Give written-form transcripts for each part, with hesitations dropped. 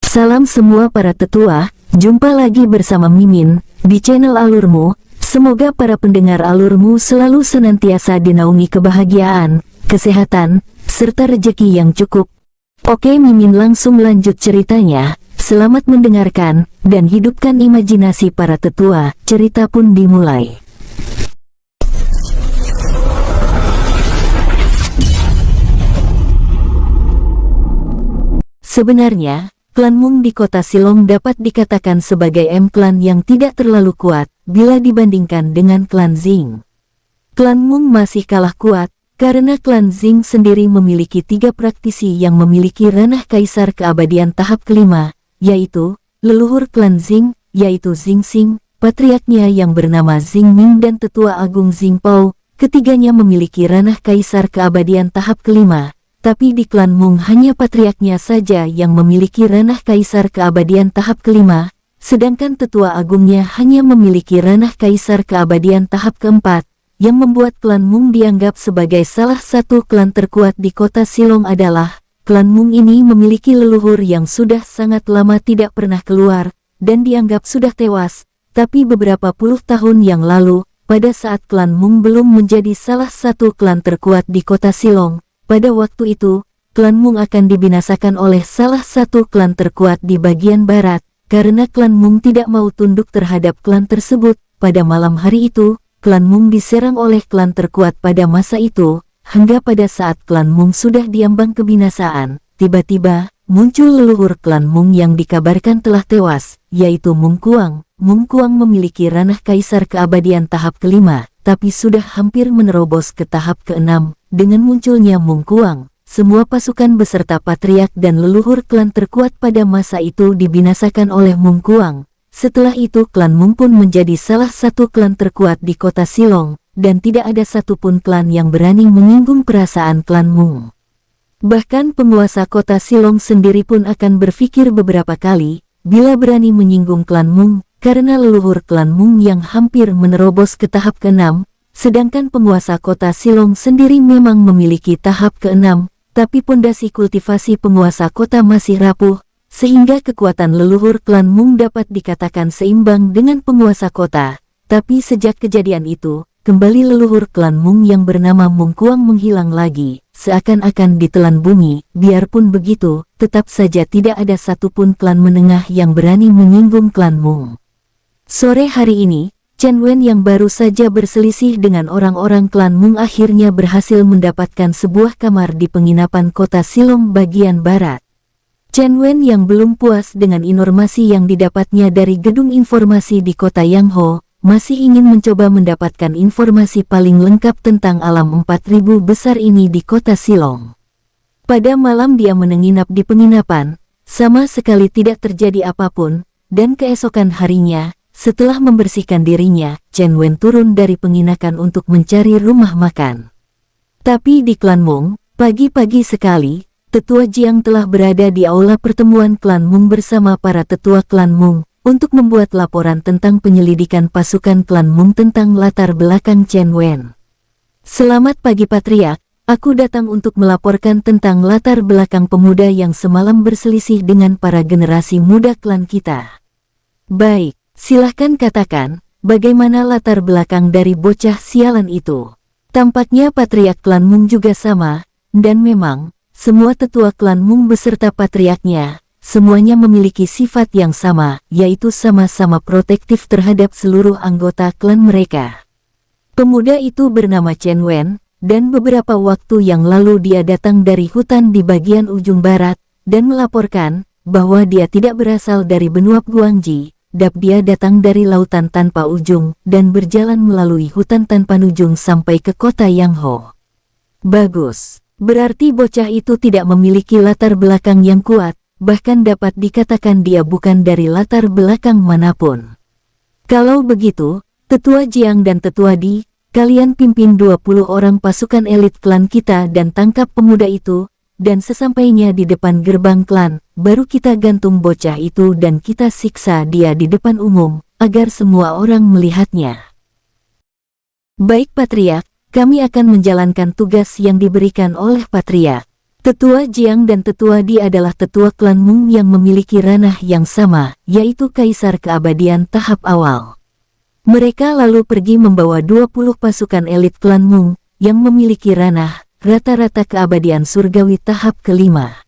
Salam semua para tetua, jumpa lagi bersama Mimin di channel Alurmu. Semoga para pendengar Alurmu selalu senantiasa dinaungi kebahagiaan, kesehatan, serta rezeki yang cukup. Oke, Mimin langsung lanjut ceritanya. Selamat mendengarkan dan hidupkan imajinasi para tetua. Cerita pun dimulai. Sebenarnya, klan Mung di kota Silong dapat dikatakan sebagai M-klan yang tidak terlalu kuat bila dibandingkan dengan klan Zing. Klan Mung masih kalah kuat karena klan Zing sendiri memiliki 3 praktisi yang memiliki ranah kaisar keabadian tahap kelima, yaitu leluhur klan Zing, yaitu Zing Xing, patriarknya yang bernama Zing Ming dan tetua agung Zing Pao. Ketiganya memiliki ranah kaisar keabadian tahap kelima. Tapi di klan Mung hanya patriarknya saja yang memiliki ranah kaisar keabadian tahap kelima, sedangkan tetua agungnya hanya memiliki ranah kaisar keabadian tahap keempat, yang membuat klan Mung dianggap sebagai salah satu klan terkuat di kota Silong adalah, klan Mung ini memiliki leluhur yang sudah sangat lama tidak pernah keluar, dan dianggap sudah tewas, tapi beberapa puluh tahun yang lalu, pada saat klan Mung belum menjadi salah satu klan terkuat di kota Silong, pada waktu itu, klan Mung akan dibinasakan oleh salah satu klan terkuat di bagian barat, karena klan Mung tidak mau tunduk terhadap klan tersebut. Pada malam hari itu, klan Mung diserang oleh klan terkuat pada masa itu, hingga pada saat klan Mung sudah diambang kebinasaan, tiba-tiba, muncul leluhur klan Mung yang dikabarkan telah tewas, yaitu Mung Kuang. Mung Kuang memiliki ranah kaisar keabadian tahap kelima, tapi sudah hampir menerobos ke tahap keenam. Dengan munculnya Mung Kuang, semua pasukan beserta patriark dan leluhur klan terkuat pada masa itu dibinasakan oleh Mung Kuang. Setelah itu klan Mung pun menjadi salah satu klan terkuat di kota Silong, dan tidak ada satupun klan yang berani menyinggung perasaan klan Mung. Bahkan penguasa kota Silong sendiri pun akan berpikir beberapa kali, bila berani menyinggung klan Mung, karena leluhur klan Mung yang hampir menerobos ke tahap keenam. Sedangkan penguasa kota Silong sendiri memang memiliki tahap keenam, tapi pondasi kultivasi penguasa kota masih rapuh, sehingga kekuatan leluhur klan Mung dapat dikatakan seimbang dengan penguasa kota. Tapi sejak kejadian itu, kembali leluhur klan Mung yang bernama Mung Kuang menghilang lagi, seakan-akan ditelan bumi. Biarpun begitu, tetap saja tidak ada satupun klan menengah yang berani menyinggung klan Mung. Sore hari ini, Chen Wen yang baru saja berselisih dengan orang-orang klan Mung akhirnya berhasil mendapatkan sebuah kamar di penginapan kota Silong bagian barat. Chen Wen yang belum puas dengan informasi yang didapatnya dari gedung informasi di kota Yangho, masih ingin mencoba mendapatkan informasi paling lengkap tentang alam 4000 besar ini di kota Silong. Pada malam dia menginap di penginapan, sama sekali tidak terjadi apapun, dan keesokan harinya, setelah membersihkan dirinya, Chen Wen turun dari penginapan untuk mencari rumah makan. Tapi di klan Mung, pagi-pagi sekali, tetua Jiang telah berada di aula pertemuan klan Mung bersama para tetua klan Mung, untuk membuat laporan tentang penyelidikan pasukan klan Mung tentang latar belakang Chen Wen. Selamat pagi Patriark, aku datang untuk melaporkan tentang latar belakang pemuda yang semalam berselisih dengan para generasi muda klan kita. Baik. Silahkan katakan, bagaimana latar belakang dari bocah sialan itu? Tampaknya patriark klan Mung juga sama, dan memang, semua tetua klan Mung beserta patriarknya, semuanya memiliki sifat yang sama, yaitu sama-sama protektif terhadap seluruh anggota klan mereka. Pemuda itu bernama Chen Wen, dan beberapa waktu yang lalu dia datang dari hutan di bagian ujung barat, dan melaporkan, bahwa dia tidak berasal dari benua Guangji. Dia datang dari lautan tanpa ujung, dan berjalan melalui hutan tanpa ujung sampai ke kota Yangho. Bagus, berarti bocah itu tidak memiliki latar belakang yang kuat, bahkan dapat dikatakan dia bukan dari latar belakang manapun. Kalau begitu, tetua Jiang dan tetua Di, kalian pimpin 20 orang pasukan elit klan kita dan tangkap pemuda itu, dan sesampainya di depan gerbang klan, baru kita gantung bocah itu dan kita siksa dia di depan umum, agar semua orang melihatnya. Baik Patriark, kami akan menjalankan tugas yang diberikan oleh Patriark. Tetua Jiang dan Tetua Di adalah tetua klan Mung yang memiliki ranah yang sama, yaitu Kaisar Keabadian tahap awal. Mereka lalu pergi membawa 20 pasukan elit klan Mung yang memiliki ranah rata-rata keabadian surgawi tahap kelima.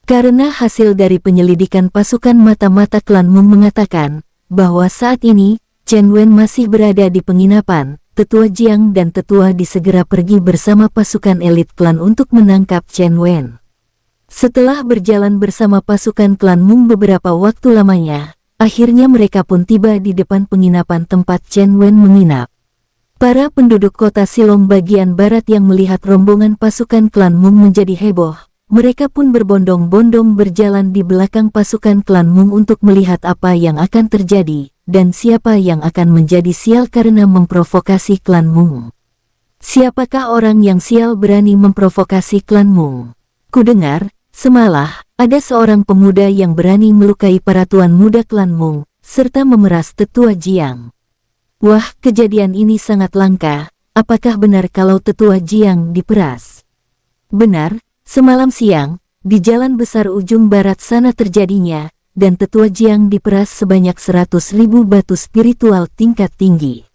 Karena hasil dari penyelidikan pasukan mata-mata klan Mung mengatakan bahwa saat ini Chen Wen masih berada di penginapan, Tetua Jiang dan Tetua Di segera pergi bersama pasukan elit klan untuk menangkap Chen Wen. Setelah berjalan bersama pasukan klan Mung beberapa waktu lamanya, akhirnya mereka pun tiba di depan penginapan tempat Chen Wen menginap. Para penduduk kota Silong bagian barat yang melihat rombongan pasukan klan Mung menjadi heboh. Mereka pun berbondong-bondong berjalan di belakang pasukan klan Mung untuk melihat apa yang akan terjadi, dan siapa yang akan menjadi sial karena memprovokasi klan Mung. Siapakah orang yang sial berani memprovokasi klan Mung? Kudengar, semalah, ada seorang pemuda yang berani melukai para tuan muda klan Mung, serta memeras Tetua Jiang. Wah, kejadian ini sangat langka. Apakah benar kalau Tetua Jiang diperas? Benar, semalam siang, di jalan besar ujung barat sana terjadinya, dan Tetua Jiang diperas sebanyak 100.000 batu spiritual tingkat tinggi.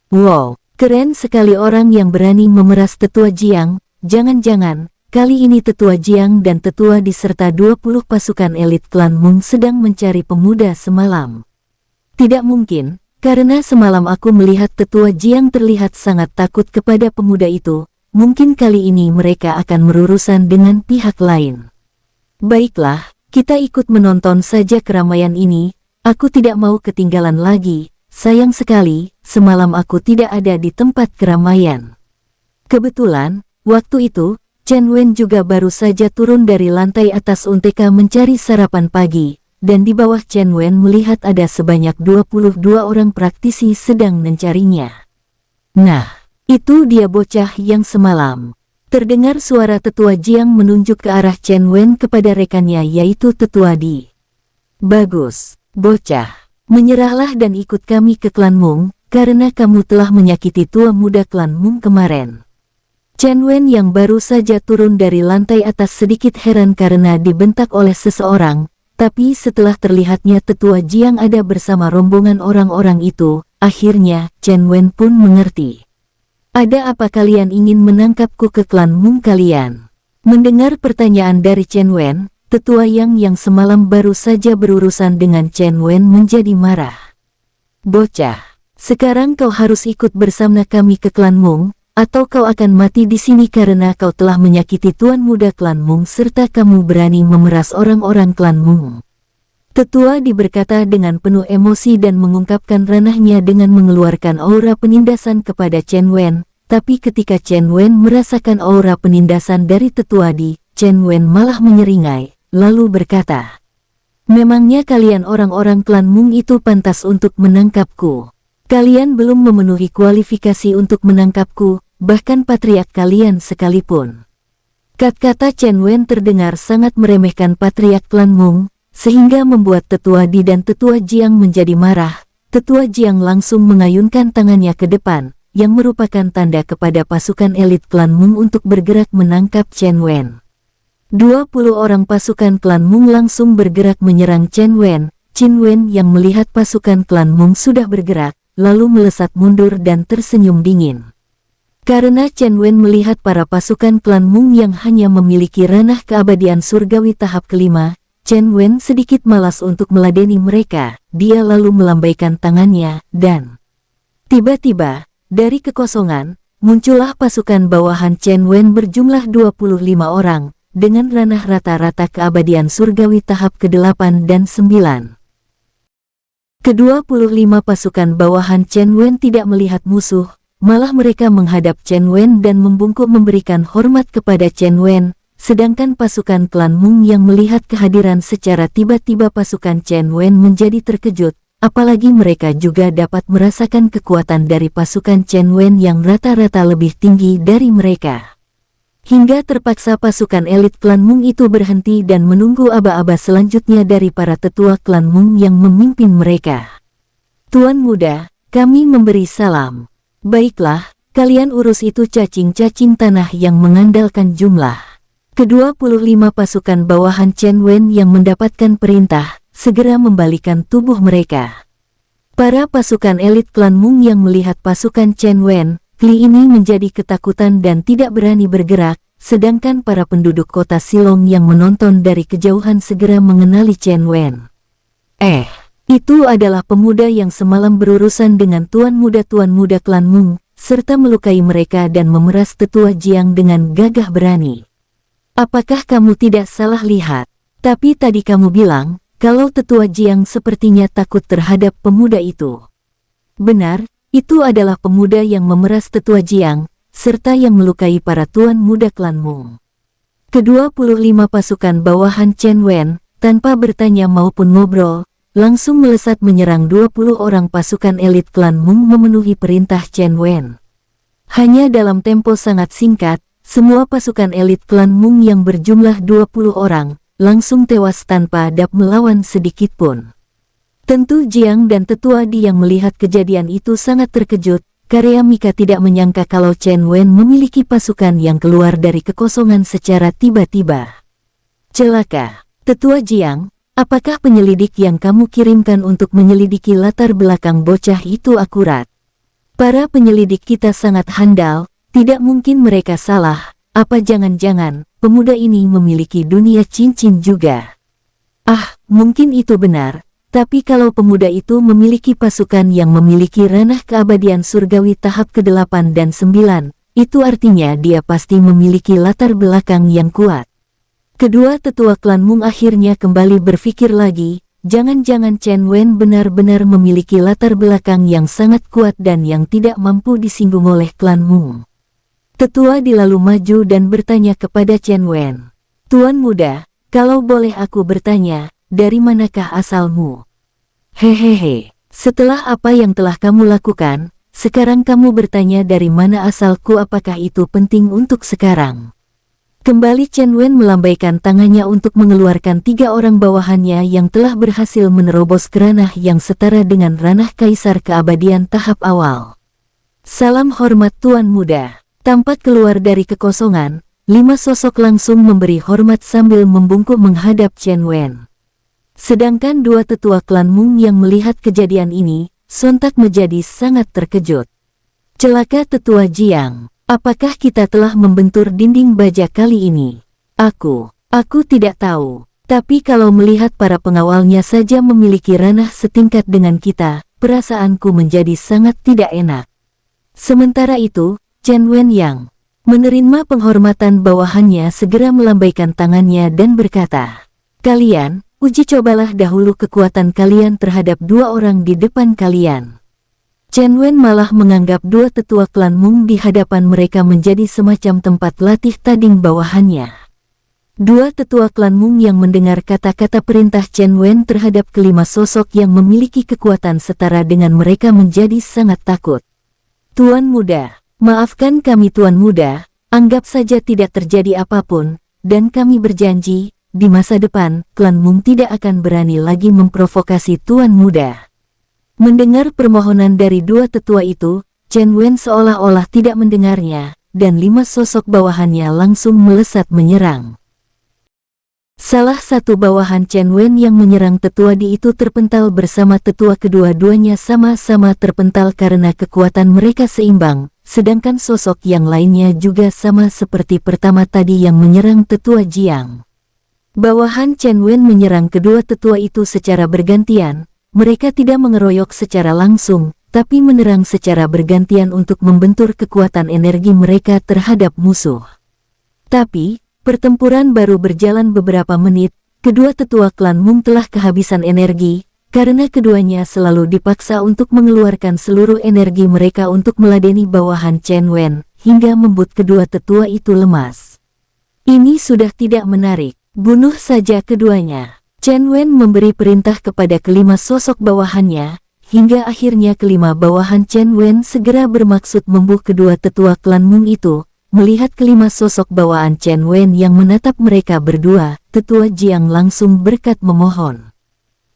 Wow, keren sekali orang yang berani memeras Tetua Jiang. Jangan-jangan kali ini Tetua Jiang dan Tetua Di serta 20 pasukan elit klan Mung sedang mencari pemuda semalam. Tidak mungkin, karena semalam aku melihat Tetua Jiang terlihat sangat takut kepada pemuda itu. Mungkin kali ini mereka akan berurusan dengan pihak lain. Baiklah, kita ikut menonton saja keramaian ini. Aku tidak mau ketinggalan lagi. Sayang sekali, semalam aku tidak ada di tempat keramaian. Kebetulan, waktu itu, Chen Wen juga baru saja turun dari lantai atas UNTK mencari sarapan pagi, dan di bawah Chen Wen melihat ada sebanyak 22 orang praktisi sedang mencarinya. Nah, itu dia bocah yang semalam. Terdengar suara Tetua Jiang menunjuk ke arah Chen Wen kepada rekannya yaitu Tetua Di. Bagus, bocah. Menyerahlah dan ikut kami ke klan Mung, karena kamu telah menyakiti tua muda klan Mung kemarin. Chen Wen yang baru saja turun dari lantai atas sedikit heran karena dibentak oleh seseorang, tapi setelah terlihatnya Tetua Jiang ada bersama rombongan orang-orang itu, akhirnya Chen Wen pun mengerti. Ada apa kalian ingin menangkapku ke klan Mung kalian? Mendengar pertanyaan dari Chen Wen, Tetua yang semalam baru saja berurusan dengan Chen Wen menjadi marah. Bocah, sekarang kau harus ikut bersama kami ke klan Mung, atau kau akan mati di sini karena kau telah menyakiti tuan muda klan Mung serta kamu berani memeras orang-orang klan Mung. Tetua Di berkata dengan penuh emosi dan mengungkapkan ranahnya dengan mengeluarkan aura penindasan kepada Chen Wen, tapi ketika Chen Wen merasakan aura penindasan dari Tetua Di, Chen Wen malah menyeringai, lalu berkata, "Memangnya kalian orang-orang klan Mung itu pantas untuk menangkapku? Kalian belum memenuhi kualifikasi untuk menangkapku, bahkan patriark kalian sekalipun." Kata-kata Chen Wen terdengar sangat meremehkan patriark klan Mung, sehingga membuat Tetua Di dan Tetua Jiang menjadi marah. Tetua Jiang langsung mengayunkan tangannya ke depan, yang merupakan tanda kepada pasukan elit klan Mung untuk bergerak menangkap Chen Wen. 20 orang pasukan klan Mung langsung bergerak menyerang Chen Wen. Chen Wen yang melihat pasukan klan Mung sudah bergerak, lalu melesat mundur dan tersenyum dingin. Karena Chen Wen melihat para pasukan klan Mung yang hanya memiliki ranah keabadian surgawi tahap kelima, Chen Wen sedikit malas untuk meladeni mereka. Dia lalu melambaikan tangannya, dan tiba-tiba, dari kekosongan, muncullah pasukan bawahan Chen Wen berjumlah 25 orang, dengan ranah rata-rata keabadian surgawi tahap ke-8 dan 9. Ke-25 pasukan bawahan Chen Wen tidak melihat musuh, malah mereka menghadap Chen Wen dan membungkuk memberikan hormat kepada Chen Wen. Sedangkan pasukan klan Mung yang melihat kehadiran secara tiba-tiba pasukan Chen Wen menjadi terkejut, apalagi mereka juga dapat merasakan kekuatan dari pasukan Chen Wen yang rata-rata lebih tinggi dari mereka. Hingga terpaksa pasukan elit klan Mung itu berhenti dan menunggu aba-aba selanjutnya dari para tetua klan Mung yang memimpin mereka. "Tuan muda, kami memberi salam." "Baiklah, kalian urus itu cacing-cacing tanah yang mengandalkan jumlah." Ke-25 pasukan bawahan Chen Wen yang mendapatkan perintah, segera membalikan tubuh mereka. Para pasukan elit klan Mung yang melihat pasukan Chen Wen, kali ini menjadi ketakutan dan tidak berani bergerak, sedangkan para penduduk kota Silong yang menonton dari kejauhan segera mengenali Chen Wen. Itu adalah pemuda yang semalam berurusan dengan tuan muda klan Mung, serta melukai mereka dan memeras tetua Jiang dengan gagah berani. Apakah kamu tidak salah lihat? Tapi tadi kamu bilang, kalau tetua Jiang sepertinya takut terhadap pemuda itu. Benar, itu adalah pemuda yang memeras tetua Jiang, serta yang melukai para tuan muda klan Mung. Ke-25 pasukan bawahan Chen Wen, tanpa bertanya maupun ngobrol, langsung melesat menyerang 20 orang pasukan elit klan Mung memenuhi perintah Chen Wen. Hanya dalam tempo sangat singkat, semua pasukan elit klan Mung yang berjumlah 20 orang, langsung tewas tanpa ada melawan sedikitpun. Tentu Jiang dan tetua Di yang melihat kejadian itu sangat terkejut, karena Mika tidak menyangka kalau Chen Wen memiliki pasukan yang keluar dari kekosongan secara tiba-tiba. Celaka, tetua Jiang, apakah penyelidik yang kamu kirimkan untuk menyelidiki latar belakang bocah itu akurat? Para penyelidik kita sangat handal. Tidak mungkin mereka salah, apa jangan-jangan pemuda ini memiliki dunia cincin juga? Mungkin itu benar, tapi kalau pemuda itu memiliki pasukan yang memiliki ranah keabadian surgawi tahap ke-8 dan 9, itu artinya dia pasti memiliki latar belakang yang kuat. Kedua tetua klan Mung akhirnya kembali berpikir lagi, jangan-jangan Chen Wen benar-benar memiliki latar belakang yang sangat kuat dan yang tidak mampu disinggung oleh klan Mung. Tetua Di lalu maju dan bertanya kepada Chen Wen. Tuan muda, kalau boleh aku bertanya, dari manakah asalmu? Hehehe, setelah apa yang telah kamu lakukan, sekarang kamu bertanya dari mana asalku, apakah itu penting untuk sekarang? Kembali Chen Wen melambaikan tangannya untuk mengeluarkan 3 orang bawahannya yang telah berhasil menerobos ke ranah yang setara dengan ranah kaisar keabadian tahap awal. Salam hormat tuan muda. Tampak keluar dari kekosongan, 5 sosok langsung memberi hormat sambil membungkuk menghadap Chen Wen. Sedangkan 2 tetua klan Mung yang melihat kejadian ini, sontak menjadi sangat terkejut. Celaka tetua Jiang, apakah kita telah membentur dinding baja kali ini? Aku tidak tahu, tapi kalau melihat para pengawalnya saja memiliki ranah setingkat dengan kita, perasaanku menjadi sangat tidak enak. Sementara itu, Chen Wen yang menerima penghormatan bawahannya segera melambaikan tangannya dan berkata, kalian, uji cobalah dahulu kekuatan kalian terhadap 2 orang di depan kalian. Chen Wen malah menganggap 2 tetua klan Mung di hadapan mereka menjadi semacam tempat latih tanding bawahannya. 2 tetua klan Mung yang mendengar kata-kata perintah Chen Wen terhadap kelima sosok yang memiliki kekuatan setara dengan mereka menjadi sangat takut. Tuan muda, maafkan kami tuan muda, anggap saja tidak terjadi apapun, dan kami berjanji, di masa depan, klan Mung tidak akan berani lagi memprovokasi tuan muda. Mendengar permohonan dari 2 tetua itu, Chen Wen seolah-olah tidak mendengarnya, dan 5 sosok bawahannya langsung melesat menyerang. Salah satu bawahan Chen Wen yang menyerang tetua Di itu terpental bersama tetua, kedua-duanya sama-sama terpental karena kekuatan mereka seimbang. Sedangkan sosok yang lainnya juga sama seperti pertama tadi yang menyerang tetua Jiang. Bawahan Chen Wen menyerang kedua tetua itu secara bergantian, mereka tidak mengeroyok secara langsung, tapi menyerang secara bergantian untuk membentur kekuatan energi mereka terhadap musuh. Tapi, pertempuran baru berjalan beberapa menit, kedua tetua klan Mung telah kehabisan energi, karena keduanya selalu dipaksa untuk mengeluarkan seluruh energi mereka untuk meladeni bawahan Chen Wen, hingga membuat kedua tetua itu lemas. Ini sudah tidak menarik, bunuh saja keduanya. Chen Wen memberi perintah kepada kelima sosok bawahannya, hingga akhirnya kelima bawahan Chen Wen segera bermaksud membunuh kedua tetua klan Mung itu. Melihat kelima sosok bawahan Chen Wen yang menatap mereka berdua, tetua Jiang langsung berkat memohon.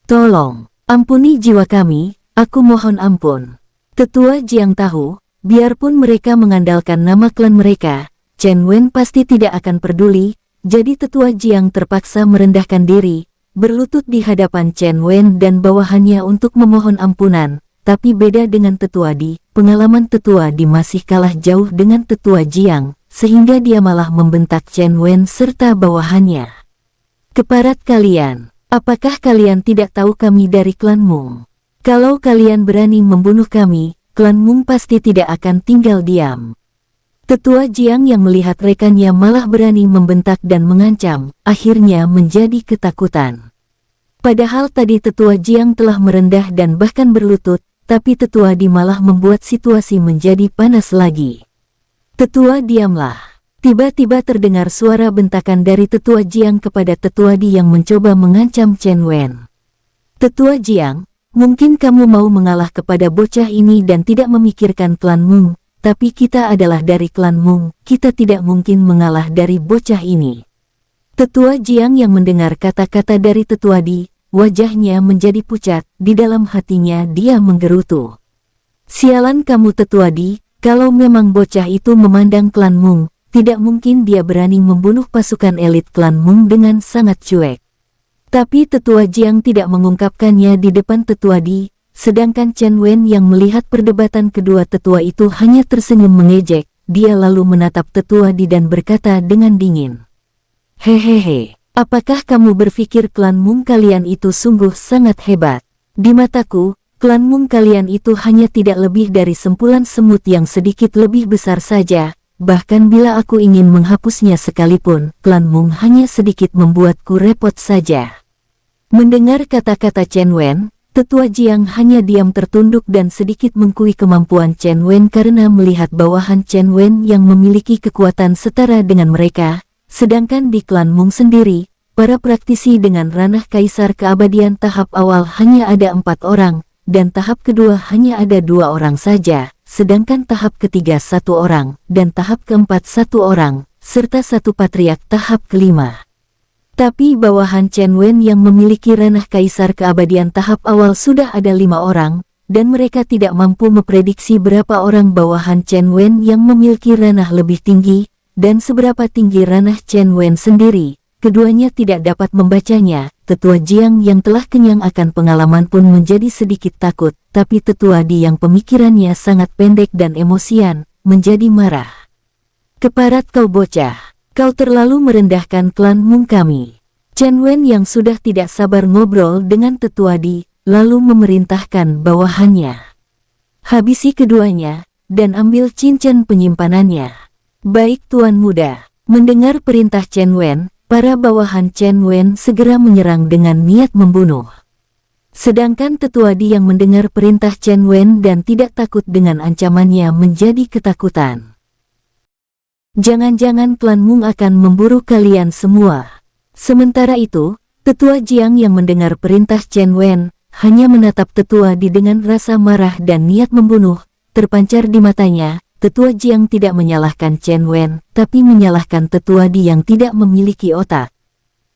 Tolong, ampuni jiwa kami, aku mohon ampun. Tetua Jiang tahu, biarpun mereka mengandalkan nama klan mereka, Chen Wen pasti tidak akan peduli, Jadi Tetua Jiang terpaksa merendahkan diri, berlutut di hadapan Chen Wen dan bawahannya untuk memohon ampunan. Tapi beda dengan Tetua Di, pengalaman Tetua Di masih kalah jauh dengan Tetua Jiang, sehingga dia malah membentak Chen Wen serta bawahannya. Keparat kalian, apakah kalian tidak tahu kami dari klan Mung? Kalau kalian berani membunuh kami, klan Mung pasti tidak akan tinggal diam. Tetua Jiang yang melihat rekannya malah berani membentak dan mengancam, akhirnya menjadi ketakutan. Padahal tadi Tetua Jiang telah merendah dan bahkan berlutut, tapi Tetua Di malah membuat situasi menjadi panas lagi. Tetua, diamlah. Tiba-tiba terdengar suara bentakan dari Tetua Jiang kepada Tetua Di yang mencoba mengancam Chen Wen. Tetua Jiang, mungkin kamu mau mengalah kepada bocah ini dan tidak memikirkan klan Mung, tapi kita adalah dari klan Mung, kita tidak mungkin mengalah dari bocah ini. Tetua Jiang yang mendengar kata-kata dari Tetua Di, wajahnya menjadi pucat, di dalam hatinya dia menggerutu. Sialan kamu Tetua Di, kalau memang bocah itu memandang klan Mung, tidak mungkin dia berani membunuh pasukan elit klan Mung dengan sangat cuek. Tapi Tetua Jiang tidak mengungkapkannya di depan Tetua Di, sedangkan Chen Wen yang melihat perdebatan kedua tetua itu hanya tersenyum mengejek, dia lalu menatap Tetua Di dan berkata dengan dingin. Hehehe. Apakah kamu berpikir klan Mung kalian itu sungguh sangat hebat? Di mataku, klan Mung kalian itu hanya tidak lebih dari sempulan semut yang sedikit lebih besar saja. Bahkan bila aku ingin menghapusnya sekalipun, klan Mung hanya sedikit membuatku repot saja. Mendengar kata-kata Chen Wen, Tetua Jiang hanya diam tertunduk dan sedikit mengakui kemampuan Chen Wen karena melihat bawahan Chen Wen yang memiliki kekuatan setara dengan mereka. Sedangkan di klan Mung sendiri, para praktisi dengan ranah kaisar keabadian tahap awal hanya ada 4 orang, dan tahap kedua hanya ada 2 orang saja, sedangkan tahap ketiga 1 orang, dan tahap keempat 1 orang, serta 1 patriark tahap kelima. Tapi bawahan Chen Wen yang memiliki ranah kaisar keabadian tahap awal sudah ada 5 orang, dan mereka tidak mampu memprediksi berapa orang bawahan Chen Wen yang memiliki ranah lebih tinggi, dan seberapa tinggi ranah Chen Wen sendiri, keduanya tidak dapat membacanya. Tetua Jiang yang telah kenyang akan pengalaman pun menjadi sedikit takut, tapi Tetua Di yang pemikirannya sangat pendek dan emosian, menjadi marah. Keparat kau bocah, kau terlalu merendahkan klan Mung kami. Chen Wen yang sudah tidak sabar ngobrol dengan Tetua Di, lalu memerintahkan bawahannya. Habisi keduanya, dan ambil cincin penyimpanannya. Baik Tuan Muda, mendengar perintah Chen Wen, para bawahan Chen Wen segera menyerang dengan niat membunuh. Sedangkan Tetua Di yang mendengar perintah Chen Wen dan tidak takut dengan ancamannya menjadi ketakutan. Jangan-jangan klan Mung akan memburu kalian semua. Sementara itu, Tetua Jiang yang mendengar perintah Chen Wen, hanya menatap Tetua Di dengan rasa marah dan niat membunuh, terpancar di matanya. Tetua Jiang tidak menyalahkan Chen Wen, tapi menyalahkan Tetua Di yang tidak memiliki otak.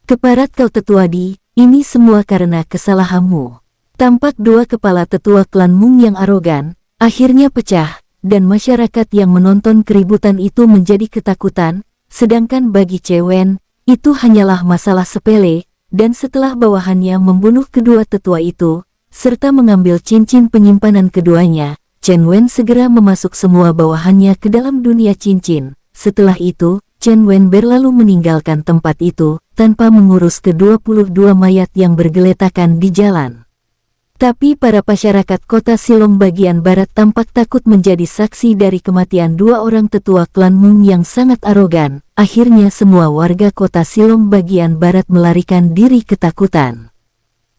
Keparat kau Tetua Di, ini semua karena kesalahanmu. Tampak 2 kepala tetua klan Mung yang arogan, akhirnya pecah, dan masyarakat yang menonton keributan itu menjadi ketakutan, sedangkan bagi Chen Wen, itu hanyalah masalah sepele, dan setelah bawahannya membunuh kedua tetua itu, serta mengambil cincin penyimpanan keduanya, Chen Wen segera memasuk semua bawahannya ke dalam dunia cincin. Setelah itu, Chen Wen berlalu meninggalkan tempat itu, tanpa mengurus ke-22 mayat yang bergeletakan di jalan. Tapi para masyarakat kota Silong bagian barat tampak takut menjadi saksi dari kematian 2 orang tetua klan Mung yang sangat arogan. Akhirnya semua warga kota Silong bagian barat melarikan diri ketakutan.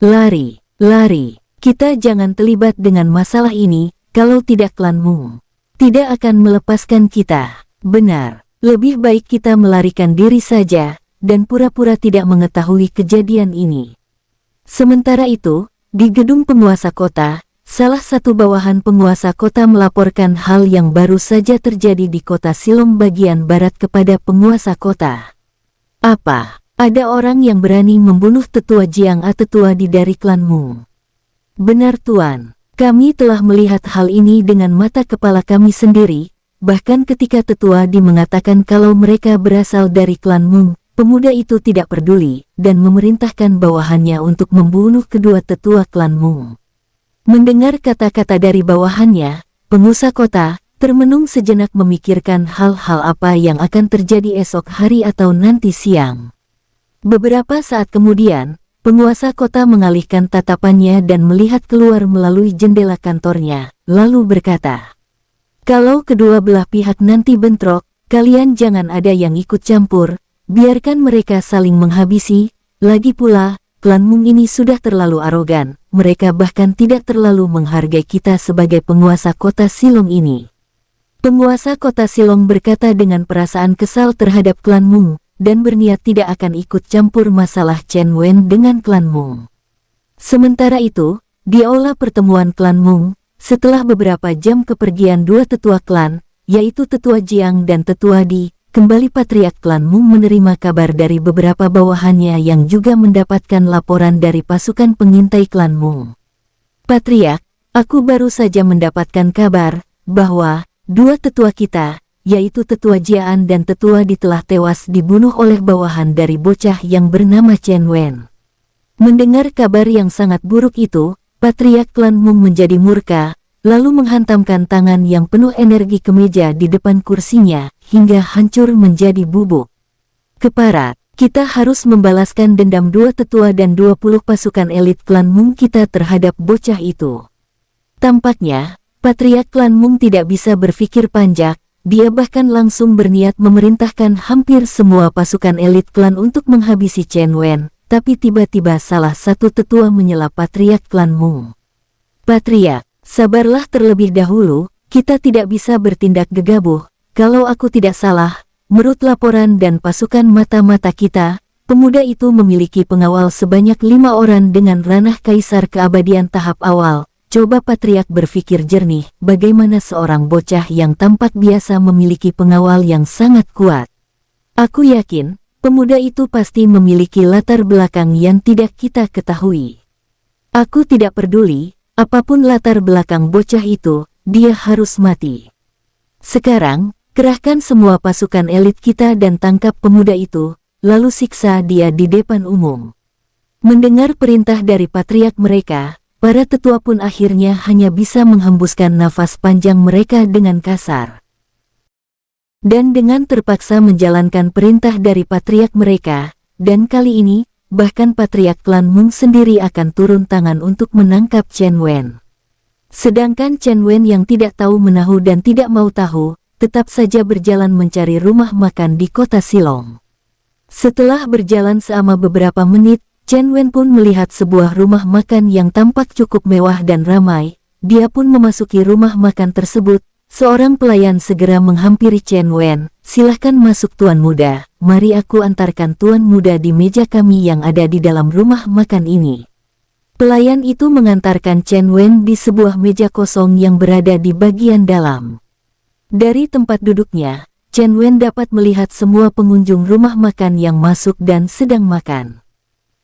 Lari, lari, kita jangan terlibat dengan masalah ini. Kalau tidak klan Mung tidak akan melepaskan kita. Benar, lebih baik kita melarikan diri saja, dan pura-pura tidak mengetahui kejadian ini. Sementara itu, di gedung penguasa kota, salah satu bawahan penguasa kota melaporkan hal yang baru saja terjadi di kota Silong bagian barat kepada penguasa kota. Apa? Ada orang yang berani membunuh tetua Jiang A tetua di dari klan Mung. Benar Tuan. Kami telah melihat hal ini dengan mata kepala kami sendiri, bahkan ketika Tetua Di mengatakan kalau mereka berasal dari klan Mung, pemuda itu tidak peduli dan memerintahkan bawahannya untuk membunuh kedua tetua klan Mung. Mendengar kata-kata dari bawahannya, penguasa kota termenung sejenak memikirkan hal-hal apa yang akan terjadi esok hari atau nanti siang. Beberapa saat kemudian, penguasa kota mengalihkan tatapannya dan melihat keluar melalui jendela kantornya, lalu berkata, "Kalau kedua belah pihak nanti bentrok, kalian jangan ada yang ikut campur, biarkan mereka saling menghabisi. Lagi pula, klan Mung ini sudah terlalu arogan, mereka bahkan tidak terlalu menghargai kita sebagai penguasa kota Silong ini." Penguasa kota Silong berkata dengan perasaan kesal terhadap klan Mung, dan berniat tidak akan ikut campur masalah Chen Wen dengan klan Mung. Sementara itu, di aula pertemuan klan Mung, setelah beberapa jam kepergian dua tetua klan, yaitu Tetua Jiang dan Tetua Di, kembali Patriark klan Mung menerima kabar dari beberapa bawahannya yang juga mendapatkan laporan dari pasukan pengintai klan Mung. "Patriark, aku baru saja mendapatkan kabar bahwa dua tetua kita, yaitu Tetua Jian dan Tetua Di telah tewas dibunuh oleh bawahan dari bocah yang bernama Chen Wen." Mendengar kabar yang sangat buruk itu, Patriark klan Mung menjadi murka, lalu menghantamkan tangan yang penuh energi ke meja di depan kursinya, hingga hancur menjadi bubuk. "Keparat, kita harus membalaskan dendam dua tetua dan 20 pasukan elit klan Mung kita terhadap bocah itu." Tampaknya, Patriark klan Mung tidak bisa berpikir panjang, dia bahkan langsung berniat memerintahkan hampir semua pasukan elit klan untuk menghabisi Chen Wen, tapi tiba-tiba salah satu tetua menyela Patriark klan Mung. "Patriark, sabarlah terlebih dahulu, kita tidak bisa bertindak gegabah. Kalau aku tidak salah, menurut laporan dan pasukan mata-mata kita, pemuda itu memiliki pengawal sebanyak 5 orang dengan ranah kaisar keabadian tahap awal." Coba Patriark berpikir jernih, bagaimana seorang bocah yang tampak biasa memiliki pengawal yang sangat kuat. "Aku yakin, pemuda itu pasti memiliki latar belakang yang tidak kita ketahui. Aku tidak peduli, apapun latar belakang bocah itu, dia harus mati. Sekarang, kerahkan semua pasukan elit kita dan tangkap pemuda itu, lalu siksa dia di depan umum." Mendengar perintah dari Patriark mereka, para tetua pun akhirnya hanya bisa menghembuskan nafas panjang mereka dengan kasar. Dan dengan terpaksa menjalankan perintah dari Patriark mereka, dan kali ini, bahkan Patriark klan Mung sendiri akan turun tangan untuk menangkap Chen Wen. Sedangkan Chen Wen yang tidak tahu menahu dan tidak mau tahu, tetap saja berjalan mencari rumah makan di kota Silong. Setelah berjalan selama beberapa menit, Chen Wen pun melihat sebuah rumah makan yang tampak cukup mewah dan ramai. Dia pun memasuki rumah makan tersebut. Seorang pelayan segera menghampiri Chen Wen. "Silahkan masuk tuan muda, mari aku antarkan tuan muda di meja kami yang ada di dalam rumah makan ini." Pelayan itu mengantarkan Chen Wen di sebuah meja kosong yang berada di bagian dalam. Dari tempat duduknya, Chen Wen dapat melihat semua pengunjung rumah makan yang masuk dan sedang makan.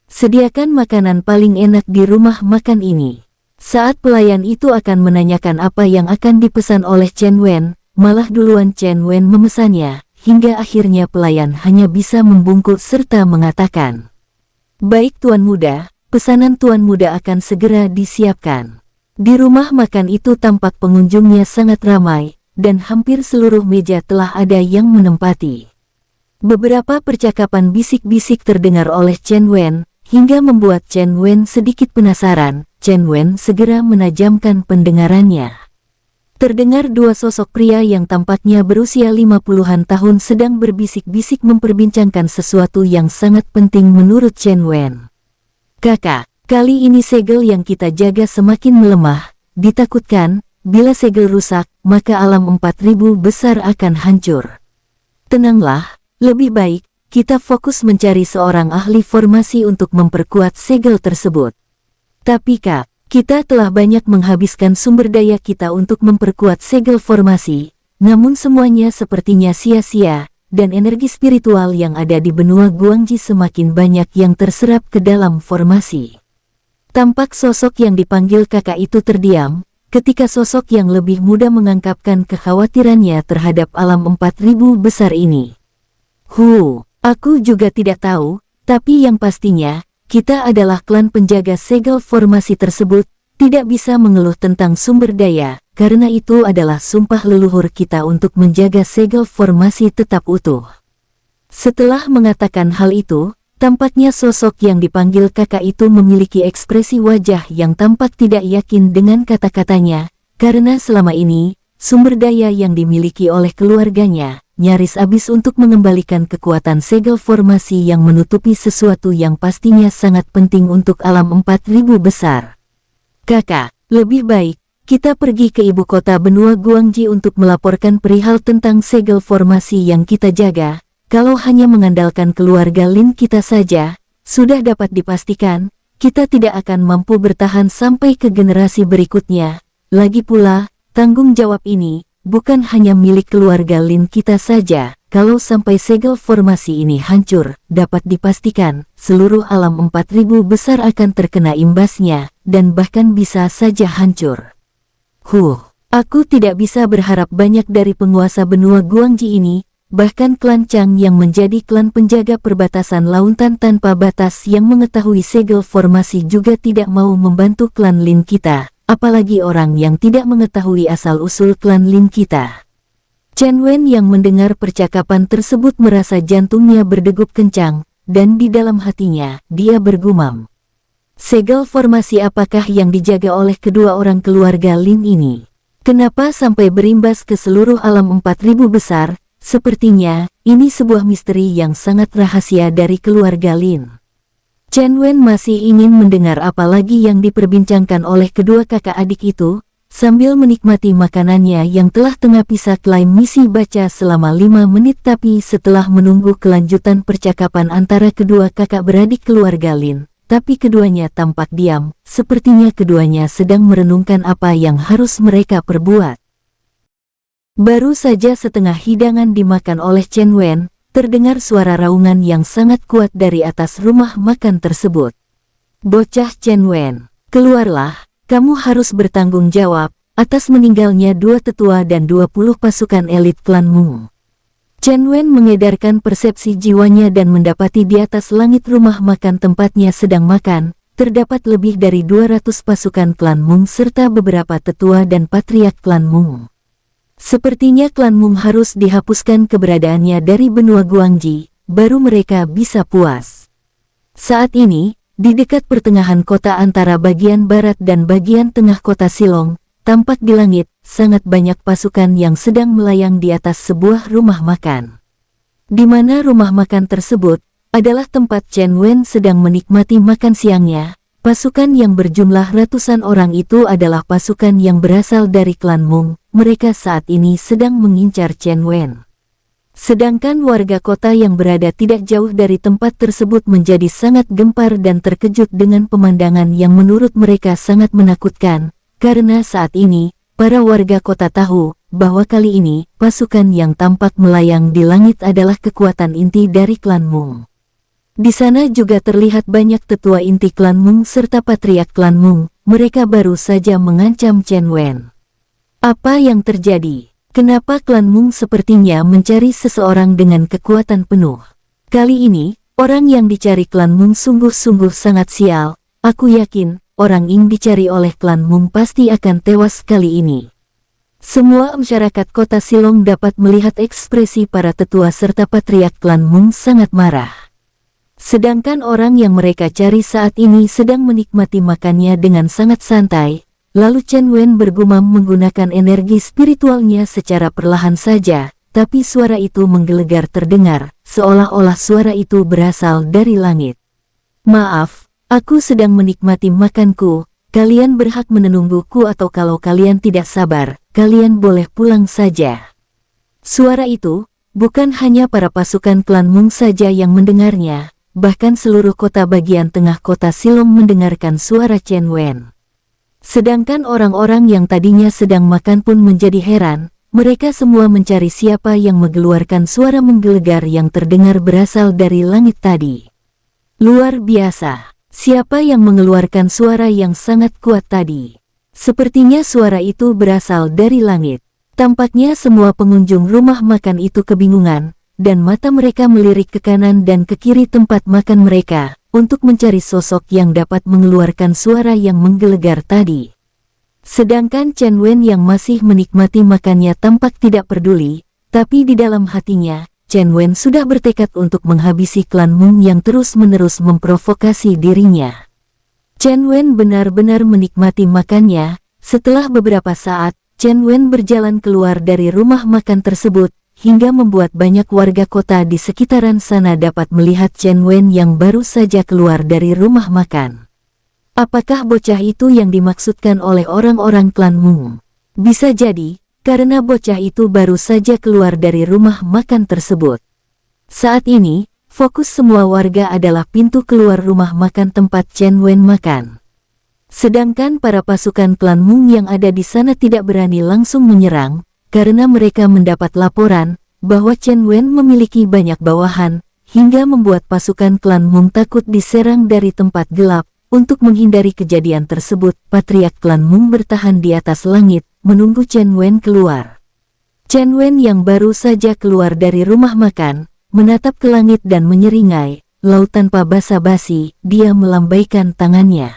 Sediakan makanan paling enak di rumah makan ini. Saat pelayan itu akan menanyakan apa yang akan dipesan oleh Chen Wen, malah duluan Chen Wen memesannya, hingga akhirnya pelayan hanya bisa membungkuk serta mengatakan, "Baik tuan muda, pesanan tuan muda akan segera disiapkan." Di rumah makan itu tampak pengunjungnya sangat ramai, dan hampir seluruh meja telah ada yang menempati. Beberapa percakapan bisik-bisik terdengar oleh Chen Wen, hingga membuat Chen Wen sedikit penasaran. Chen Wen segera menajamkan pendengarannya. Terdengar dua sosok pria yang tampaknya berusia 50-an tahun sedang berbisik-bisik memperbincangkan sesuatu yang sangat penting menurut Chen Wen. "Kakak, kali ini segel yang kita jaga semakin melemah. Ditakutkan, bila segel rusak, maka alam 4000 besar akan hancur. Tenanglah, lebih baik kita fokus mencari seorang ahli formasi untuk memperkuat segel tersebut. Tapi Kak, kita telah banyak menghabiskan sumber daya kita untuk memperkuat segel formasi, namun semuanya sepertinya sia-sia, dan energi spiritual yang ada di benua Guangji semakin banyak yang terserap ke dalam formasi." Tampak sosok yang dipanggil kakak itu terdiam, ketika sosok yang lebih muda mengungkapkan kekhawatirannya terhadap alam 4000 besar ini. Aku juga tidak tahu, tapi yang pastinya, kita adalah klan penjaga segel formasi tersebut, tidak bisa mengeluh tentang sumber daya, karena itu adalah sumpah leluhur kita untuk menjaga segel formasi tetap utuh. Setelah mengatakan hal itu, tampaknya sosok yang dipanggil kakak itu memiliki ekspresi wajah yang tampak tidak yakin dengan kata-katanya, karena selama ini, sumber daya yang dimiliki oleh keluarganya nyaris habis untuk mengembalikan kekuatan segel formasi yang menutupi sesuatu yang pastinya sangat penting untuk alam 4000 besar. Kakak, lebih baik, kita pergi ke ibu kota benua Guangji untuk melaporkan perihal tentang segel formasi yang kita jaga. Kalau hanya mengandalkan keluarga Lin kita saja, sudah dapat dipastikan, kita tidak akan mampu bertahan sampai ke generasi berikutnya. Lagi pula, tanggung jawab ini bukan hanya milik keluarga Lin kita saja. Kalau sampai segel formasi ini hancur, dapat dipastikan, seluruh alam 4000 besar akan terkena imbasnya, dan bahkan bisa saja hancur. Aku tidak bisa berharap banyak dari penguasa benua Guangji ini, bahkan klan Chang yang menjadi klan penjaga perbatasan lautan tanpa batas yang mengetahui segel formasi juga tidak mau membantu klan Lin kita, apalagi orang yang tidak mengetahui asal-usul klan Lin kita. Chen Wen yang mendengar percakapan tersebut merasa jantungnya berdegup kencang, dan di dalam hatinya, dia bergumam. Segel formasi apakah yang dijaga oleh kedua orang keluarga Lin ini? Kenapa sampai berimbas ke seluruh alam 4000 besar? Sepertinya, ini sebuah misteri yang sangat rahasia dari keluarga Lin. Chen Wen masih ingin mendengar apa lagi yang diperbincangkan oleh kedua kakak adik itu, sambil menikmati makanannya yang telah tengah bisa klaim misi baca selama 5 menit, tapi setelah menunggu kelanjutan percakapan antara kedua kakak beradik keluarga Lin, tapi keduanya tampak diam, sepertinya keduanya sedang merenungkan apa yang harus mereka perbuat. Baru saja setengah hidangan dimakan oleh Chen Wen, terdengar suara raungan yang sangat kuat dari atas rumah makan tersebut. Bocah Chen Wen, keluarlah, kamu harus bertanggung jawab atas meninggalnya 2 tetua dan 20 pasukan elit klanmu. Chen Wen mengedarkan persepsi jiwanya dan mendapati di atas langit rumah makan tempatnya sedang makan, terdapat lebih dari 200 pasukan klan Mung serta beberapa tetua dan patriark klan Mung. Sepertinya klan Mung harus dihapuskan keberadaannya dari benua Guangji, baru mereka bisa puas. Saat ini, di dekat pertengahan kota antara bagian barat dan bagian tengah kota Silong, tampak di langit, sangat banyak pasukan yang sedang melayang di atas sebuah rumah makan. Di mana rumah makan tersebut, adalah tempat Chen Wen sedang menikmati makan siangnya. Pasukan yang berjumlah ratusan orang itu adalah pasukan yang berasal dari klan Mung, mereka saat ini sedang mengincar Chen Wen. Sedangkan warga kota yang berada tidak jauh dari tempat tersebut menjadi sangat gempar dan terkejut dengan pemandangan yang menurut mereka sangat menakutkan, karena saat ini, para warga kota tahu bahwa kali ini, pasukan yang tampak melayang di langit adalah kekuatan inti dari klan Mung. Di sana juga terlihat banyak tetua inti klan Mung serta patriark klan Mung, mereka baru saja mengancam Chen Wen. Apa yang terjadi? Kenapa klan Mung sepertinya mencari seseorang dengan kekuatan penuh? Kali ini, orang yang dicari klan Mung sungguh-sungguh sangat sial. Aku yakin, orang yang dicari oleh klan Mung pasti akan tewas kali ini. Semua masyarakat kota Silong dapat melihat ekspresi para tetua serta patriark klan Mung sangat marah. Sedangkan orang yang mereka cari saat ini sedang menikmati makannya dengan sangat santai. Lalu Chen Wen bergumam menggunakan energi spiritualnya secara perlahan saja, tapi suara itu menggelegar terdengar, seolah-olah suara itu berasal dari langit. Maaf, aku sedang menikmati makanku, kalian berhak menungguku atau kalau kalian tidak sabar, kalian boleh pulang saja. Suara itu, bukan hanya para pasukan klan Mung saja yang mendengarnya, bahkan seluruh kota bagian tengah kota Silong mendengarkan suara Chen Wen. Sedangkan orang-orang yang tadinya sedang makan pun menjadi heran, mereka semua mencari siapa yang mengeluarkan suara menggelegar yang terdengar berasal dari langit tadi. Luar biasa, siapa yang mengeluarkan suara yang sangat kuat tadi? Sepertinya suara itu berasal dari langit. Tampaknya semua pengunjung rumah makan itu kebingungan, dan mata mereka melirik ke kanan dan ke kiri tempat makan mereka, untuk mencari sosok yang dapat mengeluarkan suara yang menggelegar tadi. Sedangkan Chen Wen yang masih menikmati makannya tampak tidak peduli, tapi di dalam hatinya, Chen Wen sudah bertekad untuk menghabisi klan Mung yang terus-menerus memprovokasi dirinya. Chen Wen benar-benar menikmati makannya. Setelah beberapa saat, Chen Wen berjalan keluar dari rumah makan tersebut, hingga membuat banyak warga kota di sekitaran sana dapat melihat Chen Wen yang baru saja keluar dari rumah makan. Apakah bocah itu yang dimaksudkan oleh orang-orang klan Mung? Bisa jadi, karena bocah itu baru saja keluar dari rumah makan tersebut. Saat ini, fokus semua warga adalah pintu keluar rumah makan tempat Chen Wen makan. Sedangkan para pasukan klan Mung yang ada di sana tidak berani langsung menyerang, karena mereka mendapat laporan bahwa Chen Wen memiliki banyak bawahan, hingga membuat pasukan klan Mung takut diserang dari tempat gelap. Untuk menghindari kejadian tersebut, patriark klan Mung bertahan di atas langit, menunggu Chen Wen keluar. Chen Wen yang baru saja keluar dari rumah makan, menatap ke langit dan menyeringai, lalu tanpa basa-basi, dia melambaikan tangannya.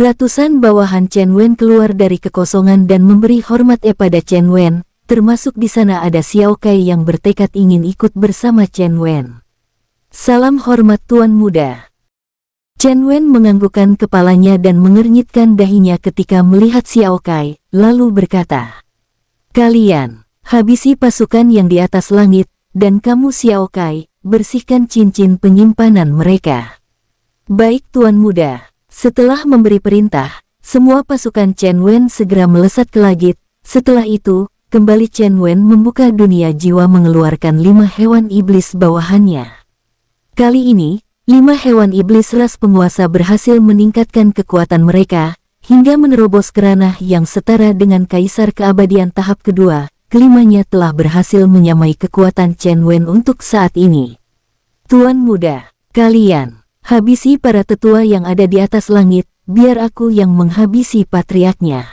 Ratusan bawahan Chen Wen keluar dari kekosongan dan memberi hormat pada Chen Wen, termasuk di sana ada Xiao Kai yang bertekad ingin ikut bersama Chen Wen. Salam hormat Tuan Muda. Chen Wen menganggukkan kepalanya dan mengernyitkan dahinya ketika melihat Xiao Kai, lalu berkata, "Kalian, habisi pasukan yang di atas langit, dan kamu Xiao Kai, bersihkan cincin penyimpanan mereka." "Baik Tuan Muda." Setelah memberi perintah, semua pasukan Chen Wen segera melesat ke langit. Setelah itu, kembali Chen Wen membuka dunia jiwa mengeluarkan 5 hewan iblis bawahannya. Kali ini, 5 hewan iblis ras penguasa berhasil meningkatkan kekuatan mereka, hingga menerobos ke ranah yang setara dengan Kaisar Keabadian tahap kedua. Kelimanya telah berhasil menyamai kekuatan Chen Wen untuk saat ini. "Tuan Muda, kalian habisi para tetua yang ada di atas langit, biar aku yang menghabisi patriarknya."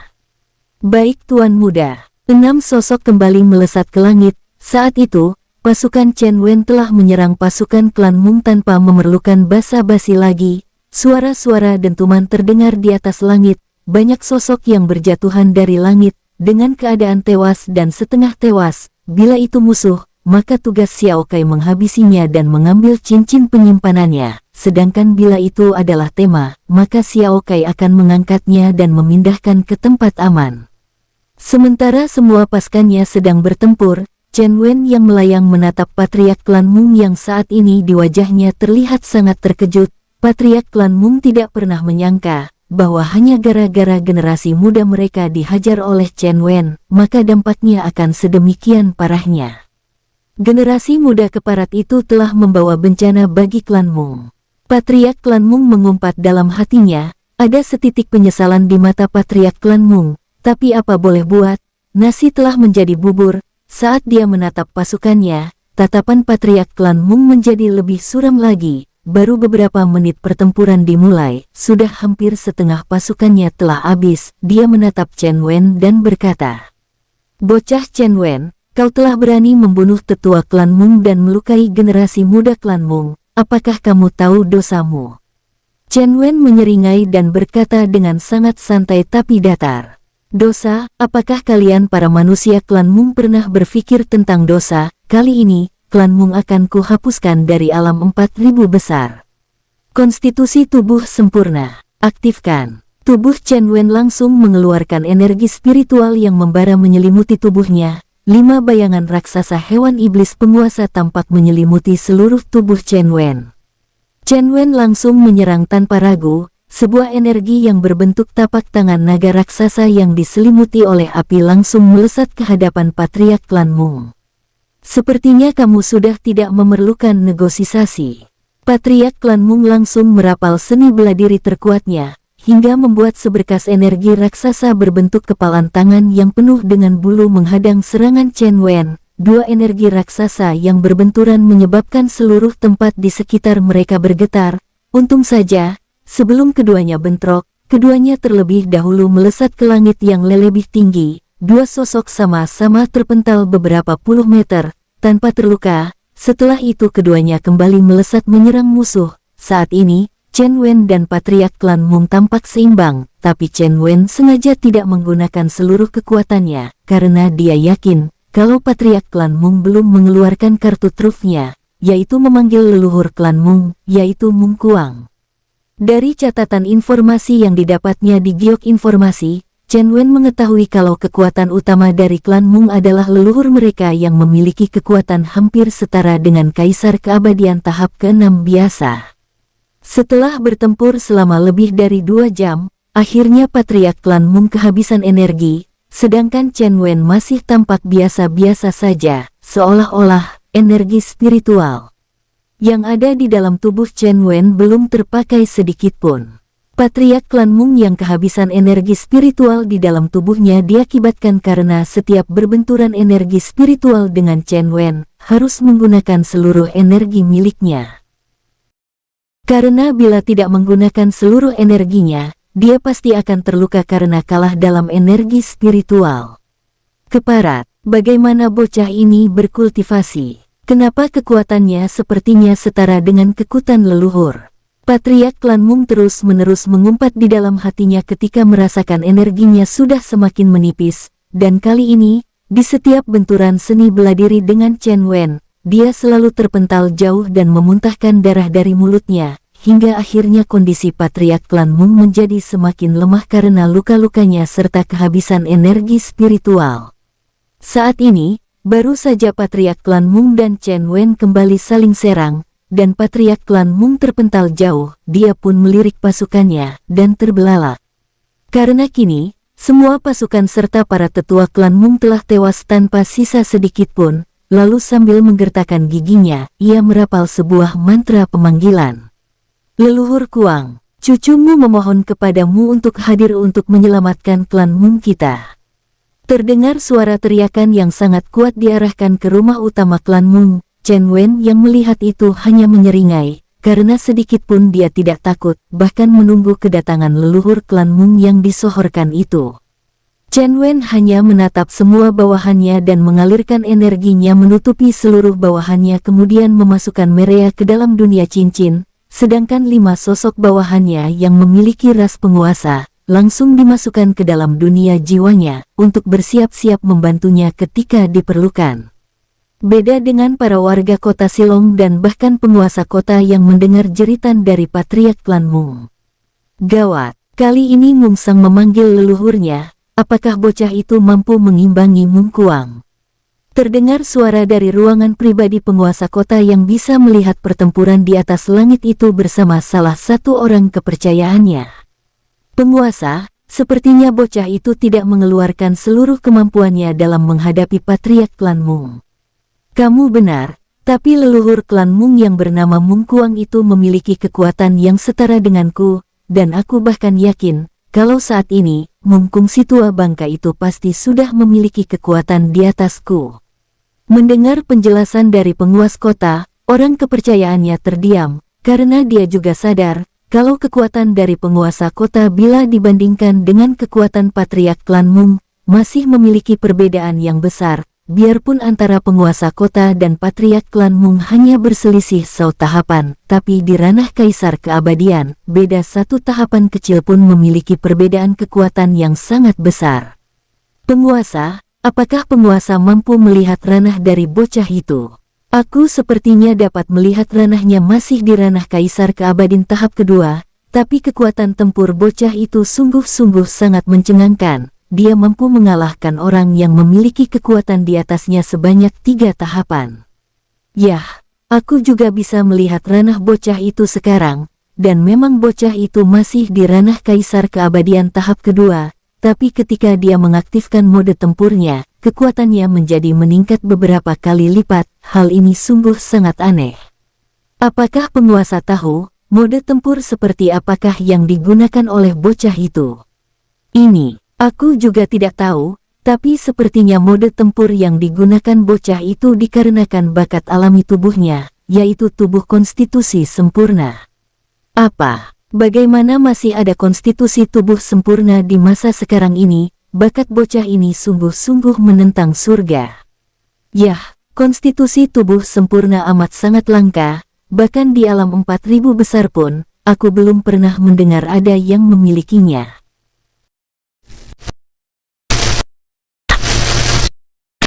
"Baik Tuan Muda." 6 sosok kembali melesat ke langit. Saat itu, pasukan Chen Wen telah menyerang pasukan klan Mung tanpa memerlukan basa-basi lagi. Suara-suara dentuman terdengar di atas langit, banyak sosok yang berjatuhan dari langit, dengan keadaan tewas dan setengah tewas. Bila itu musuh, maka tugas Xiao Kai menghabisinya dan mengambil cincin penyimpanannya. Sedangkan bila itu adalah tema, maka Xiao Kai akan mengangkatnya dan memindahkan ke tempat aman. Sementara semua pasukannya sedang bertempur, Chen Wen yang melayang menatap patriark klan Mung yang saat ini di wajahnya terlihat sangat terkejut. Patriark klan Mung tidak pernah menyangka bahwa hanya gara-gara generasi muda mereka dihajar oleh Chen Wen, maka dampaknya akan sedemikian parahnya. Generasi muda keparat itu telah membawa bencana bagi klan Mung. Patriark klan Mung mengumpat dalam hatinya, ada setitik penyesalan di mata patriark klan Mung, tapi apa boleh buat, nasi telah menjadi bubur. Saat dia menatap pasukannya, tatapan patriark klan Mung menjadi lebih suram lagi. Baru beberapa menit pertempuran dimulai, sudah hampir setengah pasukannya telah habis. Dia menatap Chen Wen dan berkata, "Bocah Chen Wen, kau telah berani membunuh tetua klan Mung dan melukai generasi muda klan Mung. Apakah kamu tahu dosamu?" Chen Wen menyeringai dan berkata dengan sangat santai tapi datar. "Dosa? Apakah kalian para manusia klan Mung pernah berpikir tentang dosa? Kali ini, klan Mung akan kuhapuskan dari alam 4000 besar." Konstitusi tubuh sempurna. Aktifkan. Tubuh Chen Wen langsung mengeluarkan energi spiritual yang membara menyelimuti tubuhnya. 5 bayangan raksasa hewan iblis penguasa tampak menyelimuti seluruh tubuh Chen Wen. Chen Wen langsung menyerang tanpa ragu. Sebuah energi yang berbentuk tapak tangan naga raksasa yang diselimuti oleh api langsung melesat ke hadapan patriark klan Mung. "Sepertinya kamu sudah tidak memerlukan negosiasi." Patriark klan Mung langsung merapal seni bela diri terkuatnya, hingga membuat seberkas energi raksasa berbentuk kepalan tangan yang penuh dengan bulu menghadang serangan Chen Wen. 2 energi raksasa yang berbenturan menyebabkan seluruh tempat di sekitar mereka bergetar. Untung saja, sebelum keduanya bentrok, keduanya terlebih dahulu melesat ke langit yang lebih tinggi. 2 sosok sama-sama terpental beberapa puluh meter. Tanpa terluka, Setelah itu keduanya kembali melesat menyerang musuh. Saat ini, Chen Wen dan patriark klan Mung tampak seimbang, tapi Chen Wen sengaja tidak menggunakan seluruh kekuatannya, karena dia yakin kalau patriark klan Mung belum mengeluarkan kartu trufnya, yaitu memanggil leluhur klan Mung, yaitu Mung Kuang. Dari catatan informasi yang didapatnya di Giok Informasi, Chen Wen mengetahui kalau kekuatan utama dari klan Mung adalah leluhur mereka yang memiliki kekuatan hampir setara dengan Kaisar Keabadian tahap ke-6 biasa. Setelah bertempur selama lebih dari 2 jam, akhirnya patriark klan Mung kehabisan energi, sedangkan Chen Wen masih tampak biasa-biasa saja, seolah-olah energi spiritual yang ada di dalam tubuh Chen Wen belum terpakai sedikit pun. Patriark klan Mung yang kehabisan energi spiritual di dalam tubuhnya diakibatkan karena setiap berbenturan energi spiritual dengan Chen Wen harus menggunakan seluruh energi miliknya. Karena bila tidak menggunakan seluruh energinya, dia pasti akan terluka karena kalah dalam energi spiritual. Keparat, bagaimana bocah ini berkultivasi? Kenapa kekuatannya sepertinya setara dengan kekuatan leluhur? Patriark klan Mung terus-menerus mengumpat di dalam hatinya ketika merasakan energinya sudah semakin menipis, dan kali ini, di setiap benturan seni bela diri dengan Chen Wen, dia selalu terpental jauh dan memuntahkan darah dari mulutnya, hingga akhirnya kondisi patriark klan Mung menjadi semakin lemah karena luka-lukanya serta kehabisan energi spiritual. Saat ini, baru saja patriark klan Mung dan Chen Wen kembali saling serang, dan patriark klan Mung terpental jauh, dia pun melirik pasukannya, dan terbelalak. Karena kini, semua pasukan serta para tetua klan Mung telah tewas tanpa sisa sedikit pun. Lalu sambil menggertakkan giginya, ia merapal sebuah mantra pemanggilan. Leluhur Kuang, cucumu memohon kepadamu untuk hadir untuk menyelamatkan klan Mung kita. Terdengar suara teriakan yang sangat kuat diarahkan ke rumah utama klan Mung. Chen Wen yang melihat itu hanya menyeringai, karena sedikit pun dia tidak takut, bahkan menunggu kedatangan leluhur klan Mung yang disohorkan itu. Chen Wen hanya menatap semua bawahannya dan mengalirkan energinya menutupi seluruh bawahannya kemudian memasukkan Merea ke dalam dunia cincin, sedangkan 5 sosok bawahannya yang memiliki ras penguasa, langsung dimasukkan ke dalam dunia jiwanya, untuk bersiap-siap membantunya ketika diperlukan. Beda dengan para warga kota Silong dan bahkan penguasa kota yang mendengar jeritan dari patriark klan Mung. Gawat, kali ini Mung Sang memanggil leluhurnya. Apakah bocah itu mampu mengimbangi Mung Kuang? Terdengar suara dari ruangan pribadi penguasa kota yang bisa melihat pertempuran di atas langit itu bersama salah satu orang kepercayaannya. Penguasa, sepertinya bocah itu tidak mengeluarkan seluruh kemampuannya dalam menghadapi patriark klan Mung. Kamu benar, tapi leluhur klan Mung yang bernama Mung Kuang itu memiliki kekuatan yang setara denganku, dan aku bahkan yakin, kalau saat ini, Mung Kung si tua bangka itu pasti sudah memiliki kekuatan di atasku. Mendengar penjelasan dari penguas kota, orang kepercayaannya terdiam, karena dia juga sadar, kalau kekuatan dari penguasa kota bila dibandingkan dengan kekuatan patriark klan Mung, masih memiliki perbedaan yang besar, biarpun antara penguasa kota dan patriark klan Mung hanya berselisih tahapan, tapi di ranah Kaisar Keabadian, beda satu tahapan kecil pun memiliki perbedaan kekuatan yang sangat besar. Penguasa, apakah penguasa mampu melihat ranah dari bocah itu? Aku sepertinya dapat melihat ranahnya masih di ranah Kaisar Keabadian tahap kedua, tapi kekuatan tempur bocah itu sungguh-sungguh sangat mencengangkan. Dia mampu mengalahkan orang yang memiliki kekuatan di atasnya sebanyak 3 tahapan. Yah, aku juga bisa melihat ranah bocah itu sekarang, dan memang bocah itu masih di ranah Kaisar Keabadian tahap kedua, tapi ketika dia mengaktifkan mode tempurnya, kekuatannya menjadi meningkat beberapa kali lipat. Hal ini sungguh sangat aneh. Apakah penguasa tahu, mode tempur seperti apakah yang digunakan oleh bocah itu? Ini aku juga tidak tahu, tapi sepertinya mode tempur yang digunakan bocah itu dikarenakan bakat alami tubuhnya, yaitu tubuh konstitusi sempurna. Apa? Bagaimana masih ada konstitusi tubuh sempurna di masa sekarang ini? Bakat bocah ini sungguh-sungguh menentang surga. Yah, Konstitusi tubuh sempurna amat sangat langka, bahkan di alam 4000 besar pun, aku belum pernah mendengar ada yang memilikinya.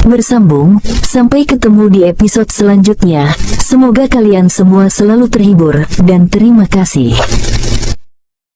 Bersambung, sampai ketemu di episode selanjutnya. Semoga kalian semua selalu terhibur, dan terima kasih.